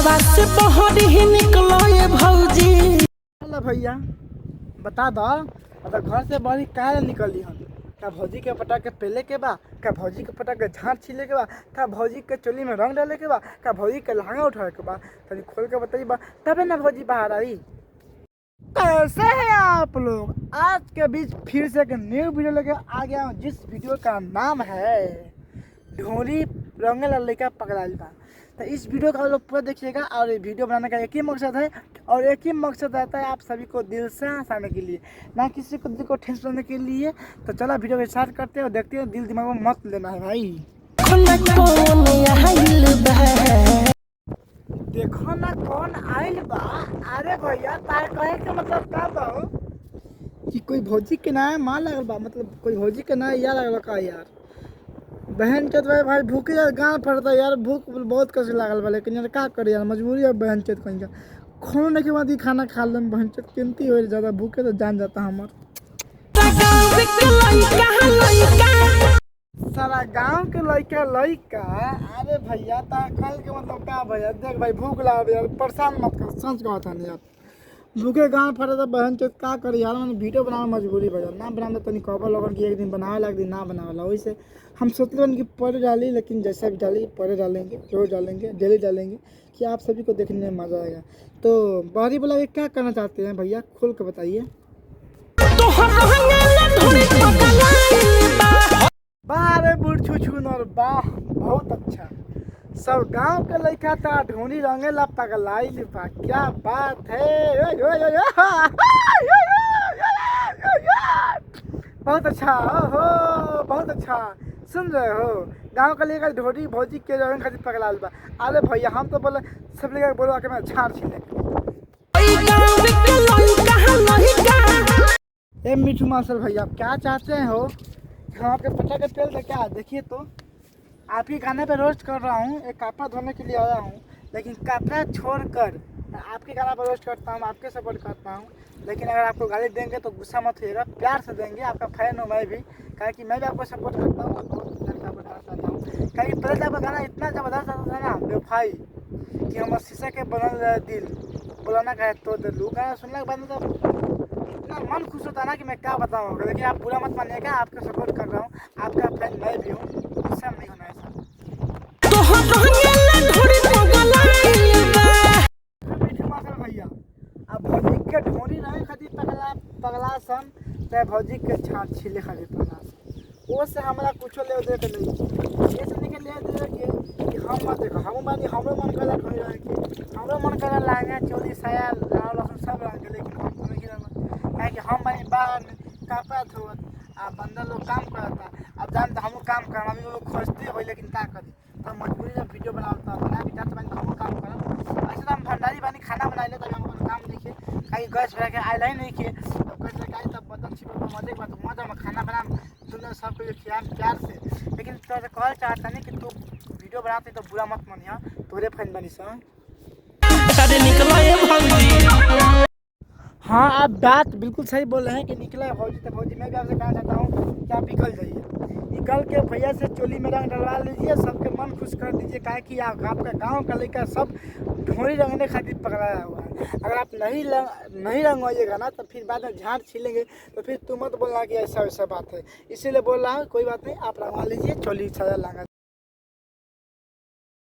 घरवा से बाहर ही निकलो ये भौजी। हेलो भैया बता दो अगर घर से बाहर काहे निकली हम? का भौजी के पटा के पेले के बा, का भौजी के पटा के झाड़ छीले के बा, का भौजी के चोली में रंग डाले के बा, का भौजी के लहंगा उठाए के बा? तनी खोल के बताइए बा तबे ना भौजी बाहर आई। कैसे हैं आप लोग? आज के बीच फिर से एक न्यू वीडियो लेके आ गया हूँ, जिस वीडियो का नाम है ढोली रंगेला लड़का पकड़ाइल बा। तो इस वीडियो का आप लोग पूरा देखिएगा और ये वीडियो बनाने का एक ही मकसद है और एक ही मकसद रहता है आप सभी को दिल से हंसाने के लिए, ना किसी को दिल को ठेस देने के लिए। तो चला वीडियो को स्टार्ट करते हैं और देखते हैं, दिल दिमाग में मत लेना है भाई। देखो ना कौन आइल बा। अरे भैया तार कहे के मतलब का बा कि कोई भौजी के ना मां लगल बा, मतलब कोई भौजी के ना या लगल का यार? बहन चोत भाई भूखे यार गाँव पड़ता यार, भूख बहुत कष्ट लागल बा, लेकिन यार का करे यार, मजबूरी है बहन चोत कहीं का खोने के बाद ही खाना खा ले बहन चोत कीमती हो ज़्यादा, भूखे तो जान जाता हमार सारा गांव के लड़का लड़का। अरे भैया तार कल के मतलब का भैया देख भाई भूख लगा यार, परेशान मत कर, सच कहा था यार, भूखे गाँव फटे तो बहन चोत का करी यार, मैंने वीडियो बनाने मजबूरी भैया, ना बनाना तो नहीं कबर लगन कि एक दिन बनावे लग दिन ना बनावेला। वैसे हम सोचते बन कि पहले डाली, लेकिन जैसा भी डाली पहले डालेंगे, रोज डालेंगे, डेली डालेंगे कि आप सभी को देखने में मज़ा आएगा। तो बाहरी बोला के क्या करना चाहते हैं भैया, खोल के बताइए। बाहर बुढ़ छुछुन और वाह बहुत अच्छा, सब गांव के लड़का था ढोनी रंगेला पगलाइल बा, क्या बात है। बहुत अच्छा हो, बहुत अच्छा, सुन रहे हो? गांव का लेकर ढोनी भौजी के रंग खातिर पगलाइल बा। अरे भैया हम तो बोले सब लेकर बोलो आके मैं झाड़ छीले। ए मिठू मास्टर भैया आप क्या चाहते हो? हाँ आपके पटा के तेल दे क्या? देखिए तो आप ही गाने पे रोस्ट कर रहा हूँ, एक कपड़ा धोने के लिए आया हूँ, लेकिन कपड़ा छोड़कर आपके गाना पर रोस्ट करता हूँ, आपके सपोर्ट करता हूँ। लेकिन अगर आपको गाली देंगे तो गुस्सा मत होइएगा, प्यार से देंगे, आपका फैन हूँ मैं भी, क्या कि मैं भी आपको सपोर्ट करता हूँ और बहुत लड़का बनाना चाहता हूँ। क्या कि पहले आपका गाना इतना ज़बरदस्त आता था ना बेवफाई कि हम शीशे के बनल दिल बुलाना कहे तो दिल, गाना सुनने के बाद इतना मन खुश होता ना कि मैं क्या बताऊँ। लेकिन आप बुरा मत मानिएगा, आपका सपोर्ट कर रहा हूँ, आपका फैन मैं भी हूँ, गुस्सा नहीं होना ऐसा। भैया अब भौजी के ढोरी रहे खातिर पगला सन, चाहे भौजी के छाड़ छीले खातिर पगला सन, वो से हमारा कुछो ले दे के नहीं, ये से निकल ले दे के कि हम मत देखो, हम बानी हमरो मन करा ढोरी रहे के, हमरो मन करा लहंगा चोली साया लाल लहसुन सब रंग के, लेकिन हम नहीं रहना काहे कि हम बानी बाहर कपड़ा धोत आ बंदा लोग काम करता, अब जान हम काम करना हम लोग खोजते हो, लेकिन का करी तो मजबूरी में वीडियो बनाता बना के जाते बानी हम काम करब। ऐसे तो हम भंडारी बानी खाना बना ले तभी हम काम देखिए, कहीं गैस भरा के आइल ही नहीं किए, तब गैस लगा तब बर्तन छिपा मजे के बाद मजा में खाना बना सुंदर सबको ये खिया प्यार से। लेकिन तो कहना चाहता नहीं कि तू वीडियो बनाते तो बुरा मत मानिया, तोरे फैन बनी सा। हाँ आप बात बिल्कुल सही बोल रहे हैं कि निकला है भौजी, तो भौजी मैं भी आपसे कहना चाहता हूँ कि आप निकल जाइए, निकल के भैया से चोली में रंग डलवा लीजिए, सबके मन खुश कर दीजिए, काहे कि आपका गांव का लड़का सब ढोरी रंगने खातिर पकड़ाया हुआ है। अगर आप नहीं रंगवाइएगा ना तो फिर बाद में झाड़ छीलेंगे, तो फिर तुम मत बोलना कि ऐसा वैसा बात है, इसीलिए बोल रहा हूँ कोई बात नहीं, आप रंगवा लीजिए, चोली सजा लांगा।